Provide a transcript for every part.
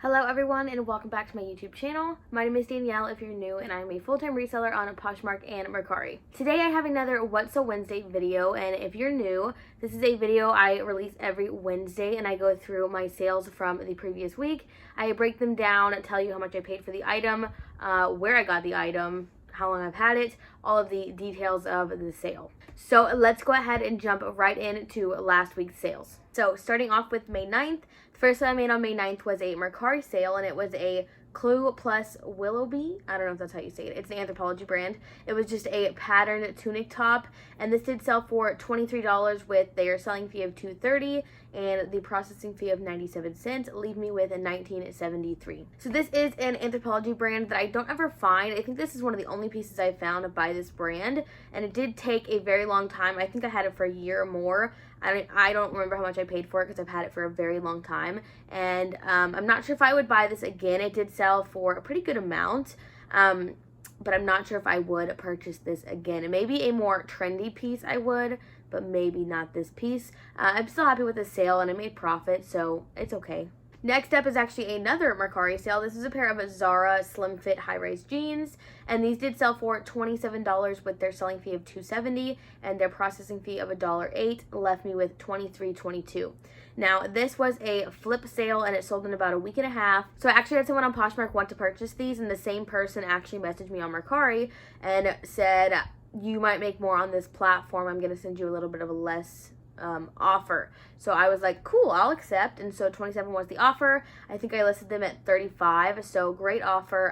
Hello everyone and welcome back to my YouTube channel. My name is Danielle if you're new, and I'm a full-time reseller on Poshmark and Mercari. Today I have another What's a Wednesday video, and if you're new, this is a video I release every Wednesday and I go through my sales from the previous week. I break them down and tell you how much I paid for the item, where I got the item, how long I've had it, all of the details of the sale. So let's go ahead and jump right into last week's sales. So starting off with May 9th, the first one I made on May 9th was a Mercari sale, and it was a Clue plus Willoughby. I don't know if that's how you say it. It's an Anthropologie brand. It was just a patterned tunic top, and this did sell for $23 with their selling fee of $2.30 and the processing fee of 97 cents, leave me with a $19.73. So this is an Anthropologie brand that I don't ever find. I think this is one of the only pieces I've found by this brand, and it did take a very long time. I think I had it for a year or more. I don't remember how much I paid for it because I've had it for a very long time, and I'm not sure if I would buy this again. It did sell for a pretty good amount, but I'm not sure if I would purchase this again. It may be a more trendy piece I would, but maybe not this piece. I'm still happy with the sale, and I made profit, so it's okay. Next up is actually another Mercari sale. This is a pair of Zara slim fit high-rise jeans, and these did sell for $27 with their selling fee of $2.70 and their processing fee of $1.08, left me with $23.22. Now, this was a flip sale, and it sold in about a week and a half. So I actually had someone on Poshmark want to purchase these, and the same person actually messaged me on Mercari and said, you might make more on this platform. I'm going to send you a little bit of a less offer. So I was like, cool, I'll accept. And so 27 was the offer. I think I listed them at 35, so great offer,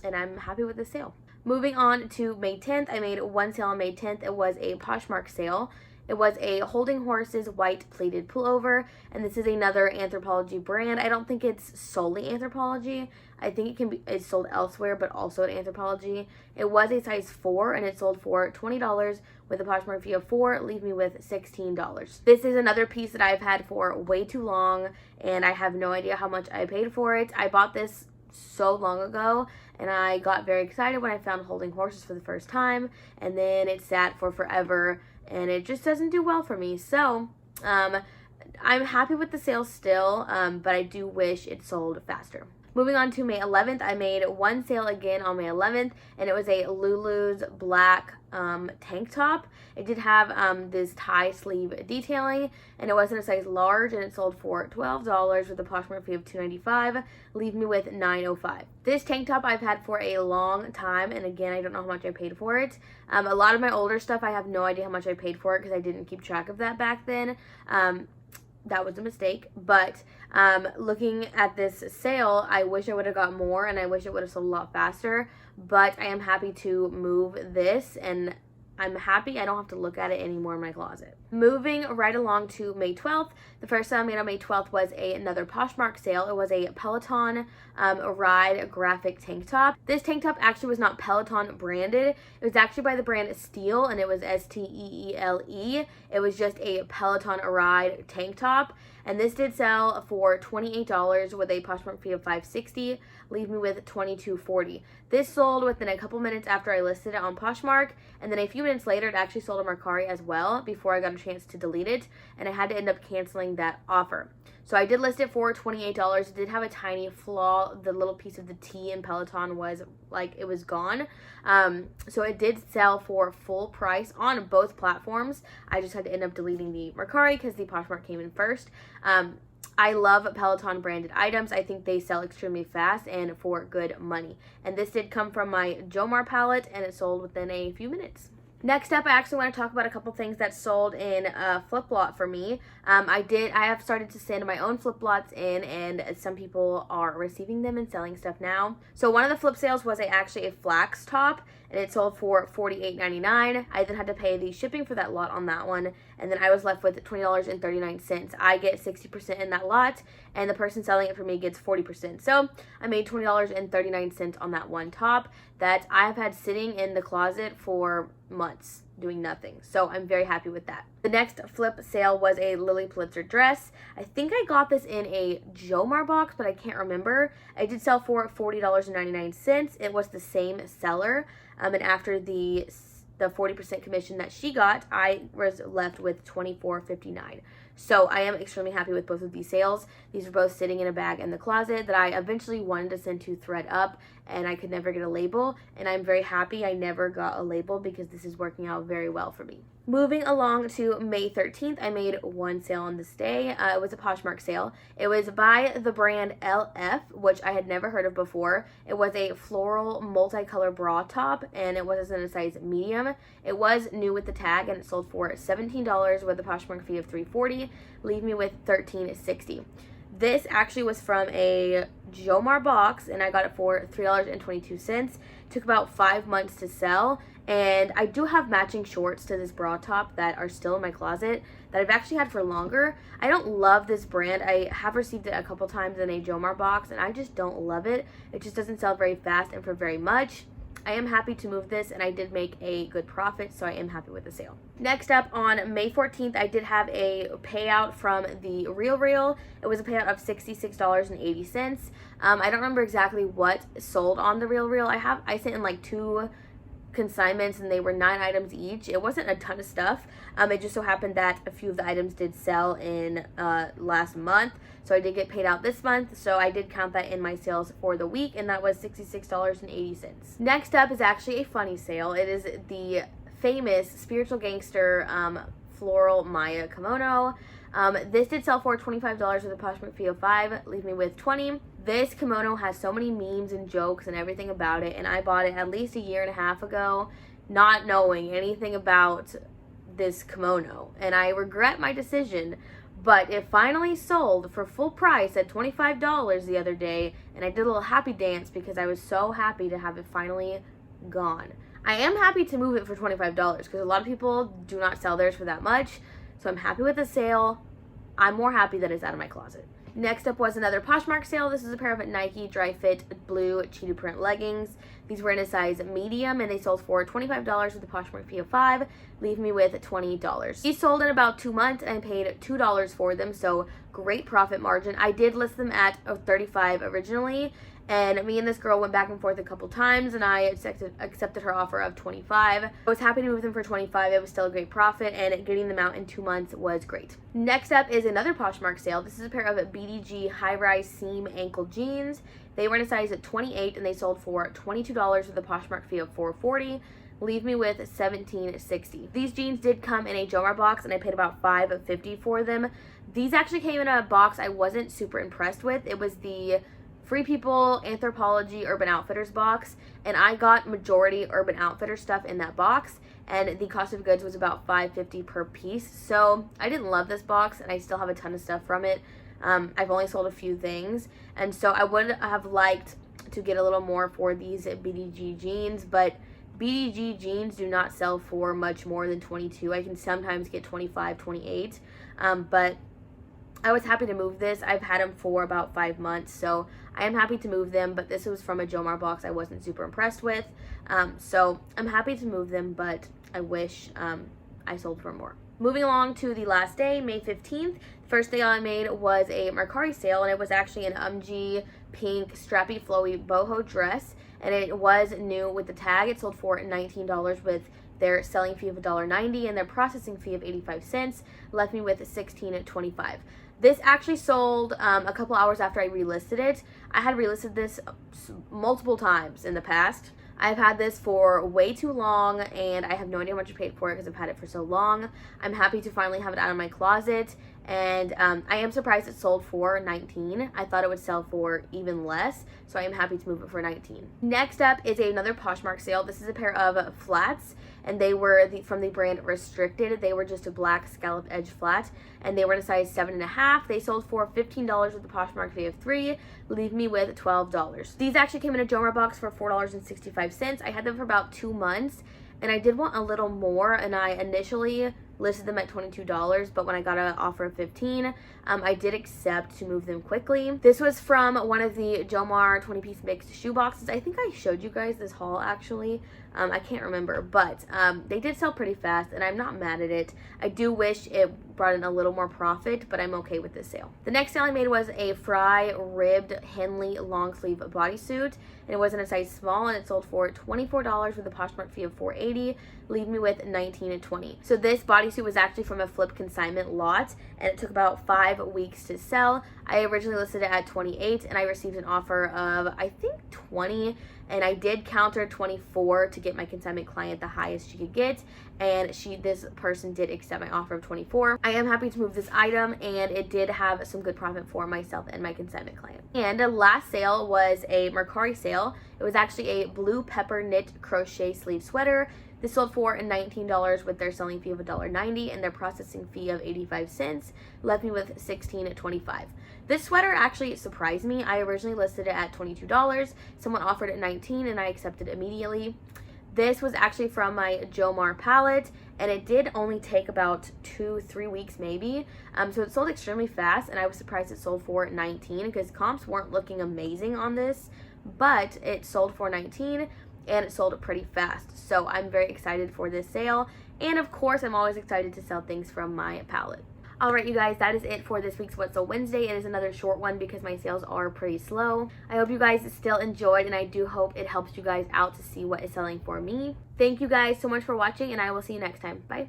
and I'm happy with the sale. Moving on to May 10th, I made one sale on May 10th. It was a Poshmark sale. It was a Holding Horses white pleated pullover, and this is another Anthropologie brand. I don't think it's solely Anthropologie. I think it's sold elsewhere, but also at Anthropologie. It was a size 4, and it sold for $20 with a Poshmark fee of $4, leave me with $16. This is another piece that I've had for way too long, and I have no idea how much I paid for it. I bought this so long ago, and I got very excited when I found Holding Horses for the first time, and then it sat for forever, and it just doesn't do well for me. So I'm happy with the sale still, but I do wish it sold faster. Moving on to May 11th, I made one sale again on May 11th, and it was a Lulu's black tank top. It did have this tie sleeve detailing, and it wasn't a size large, and it sold for $12 with a Poshmark fee of $2.95, leave me with $9.05. This tank top I've had for a long time, and again, I don't know how much I paid for it. A lot of my older stuff, I have no idea how much I paid for it because I didn't keep track of that back then. That was a mistake, but looking at this sale, I wish I would have got more, and I wish it would have sold a lot faster, but I am happy to move this, and I'm happy I don't have to look at it anymore in my closet. Moving right along to May 12th, the first sale I made on May 12th was another Poshmark sale. It was a Peloton Ride graphic tank top. This tank top actually was not Peloton branded. It was actually by the brand Steel, and it was Steele. It was just a Peloton Ride tank top, and this did sell for $28 with a Poshmark fee of $5.60, leave me with $22.40. This sold within a couple minutes after I listed it on Poshmark, and then a few minutes later it actually sold on Mercari as well before I got a chance to delete it, and I had to end up canceling that offer. So I did list it for $28. It did have a tiny flaw. The little piece of the T in Peloton was like, it was gone. So it did sell for full price on both platforms. I just had to end up deleting the Mercari because the Poshmark came in first. I love Peloton branded items. I think they sell extremely fast and for good money. And this did come from my Jomar palette, and it sold within a few minutes. Next up, I actually want to talk about a couple things that sold in Fliplot for me. I have started to send my own Fliplots in, and some people are receiving them and selling stuff now. So one of the flip sales was actually a flax top, and it sold for $48.99. I then had to pay the shipping for that lot on that one, and then I was left with $20.39. I get 60% in that lot, and the person selling it for me gets 40%. So I made $20.39 on that one top that I've had sitting in the closet for months doing nothing. So I'm very happy with that. The next flip sale was a Lily Pulitzer dress. I think I got this in a Jomar box, but I can't remember. It did sell for $40.99. It was the same seller. And after the 40% commission that she got, I was left with $24.59. So I am extremely happy with both of these sales. These are both sitting in a bag in the closet that I eventually wanted to send to ThredUp, and I could never get a label, and I'm very happy I never got a label because this is working out very well for me. Moving along to May 13th, I made one sale on this day. It was a Poshmark sale. It was by the brand LF, which I had never heard of before. It was a floral multicolor bra top, and it was in a size medium. It was new with the tag, and it sold for $17 with a Poshmark fee of $3.40, leave me with $13.60. This actually was from a Jomar box, and I got it for $3.22. Took about 5 months to sell, and I do have matching shorts to this bra top that are still in my closet that I've actually had for longer. I don't love this brand. I have received it a couple times in a Jomar box, and I just don't love it. It just doesn't sell very fast and for very much. I am happy to move this, and I did make a good profit, so I am happy with the sale. Next up, on May 14th, I did have a payout from the RealReal. It was a payout of $66.80. I don't remember exactly what sold on the RealReal. I sent in like 2 consignments, and they were 9 items each. It wasn't a ton of stuff. It just so happened that a few of the items did sell in last month, so I did get paid out this month, so I did count that in my sales for the week, and that was $66.80. Next up is actually a funny sale. It is the famous Spiritual Gangster floral Maya kimono. This did sell for $25 with a Poshmark fee of $5, leave me with $20. This kimono has so many memes and jokes and everything about it, and I bought it at least a year and a half ago, not knowing anything about this kimono, and I regret my decision, but it finally sold for full price at $25 the other day, and I did a little happy dance because I was so happy to have it finally gone. I am happy to move it for $25 because a lot of people do not sell theirs for that much, so I'm happy with the sale. I'm more happy that it's out of my closet. Next up was another Poshmark sale. This is a pair of Nike Dry Fit blue cheetah print leggings. These were in a size medium, and they sold for $25 with a Poshmark fee of $5, leave me with $20. These sold in about 2 months, and I paid $2 for them, so great profit margin. I did list them at $35 originally, and me and this girl went back and forth a couple times, and I accepted her offer of $25. I was happy to move them for $25. It was still a great profit, and getting them out in 2 months was great. Next up is another Poshmark sale. This is a pair of Bdg high-rise seam ankle jeans. They were in a size at 28, and they sold for $22 with a Poshmark fee of $4.40. Leave me with $17.60. These jeans did come in a Jomar box, and I paid about $5.50 for them. These actually came in a box I wasn't super impressed with. It was the Free People Anthropology Urban Outfitters box, and I got majority Urban Outfitters stuff in that box, and the cost of goods was about $5.50 per piece. So I didn't love this box, and I still have a ton of stuff from it. I've only sold a few things, and so I would have liked to get a little more for these Bdg jeans, but Bdg jeans do not sell for much more than $22. I can sometimes get $25, $28, but I was happy to move this. I've had them for about 5 months, so I am happy to move them, but this was from a Jomar box I wasn't super impressed with, so I'm happy to move them, but I wish I sold for more. Moving along to the last day, May 15th, the first thing I made was a Mercari sale, and it was actually an pink strappy flowy boho dress, and it was new with the tag. It sold for $19 with their selling fee of $1.90 and their processing fee of 85 cents, left me with $16.25. This actually sold a couple hours after I relisted it. I had relisted this multiple times in the past. I've had this for way too long, and I have no idea how much I paid for it because I've had it for so long. I'm happy to finally have it out of my closet, and I am surprised it sold for $19. I thought it would sell for even less, so I am happy to move it for $19. Next up is another Poshmark sale. This is a pair of flats, and they were from the brand Restricted. They were just a black scallop edge flat, and they were in a size 7.5. They sold for $15 with the Poshmark fee of $3, leave me with $12. These actually came in a Jomar box for $4.65. I had them for about 2 months, and I did want a little more, and I initially listed them at $22, but when I got an offer of $15, I did accept to move them quickly. This was from one of the Jomar 20-piece mixed shoe boxes. I think I showed you guys this haul actually I can't remember, but they did sell pretty fast, and I'm not mad at it. I do wish it brought in a little more profit, but I'm okay with this sale. The next sale I made was a Fry ribbed Henley long sleeve bodysuit, and it was in a size small, and it sold for $24 with a Poshmark fee of $4.80, leaving me with $19 and $20. So this bodysuit was actually from a flip consignment lot, and it took about 5 weeks to sell. I originally listed it at $28, and I received an offer of, I think, $20, and I did counter $24 to get my consignment client the highest she could get, and this person did accept my offer of $24. I am happy to move this item, and it did have some good profit for myself and my consignment client. And the last sale was a Mercari sale. It was actually a blue pepper knit crochet sleeve sweater. This sold for $19 with their selling fee of $1.90 and their processing fee of 85 cents, left me with $16.25. This sweater actually surprised me. I originally listed it at $22. Someone offered it $19 and I accepted immediately. This was actually from my Jomar palette, and it did only take about 2-3 weeks maybe. So it sold extremely fast, and I was surprised it sold for $19 because comps weren't looking amazing on this, but it sold for $19 and it sold pretty fast. So I'm very excited for this sale, and of course I'm always excited to sell things from my palette. Alright you guys, that is it for this week's What's So Wednesday. It is another short one because my sales are pretty slow. I hope you guys still enjoyed, and I do hope it helps you guys out to see what is selling for me. Thank you guys so much for watching, and I will see you next time. Bye.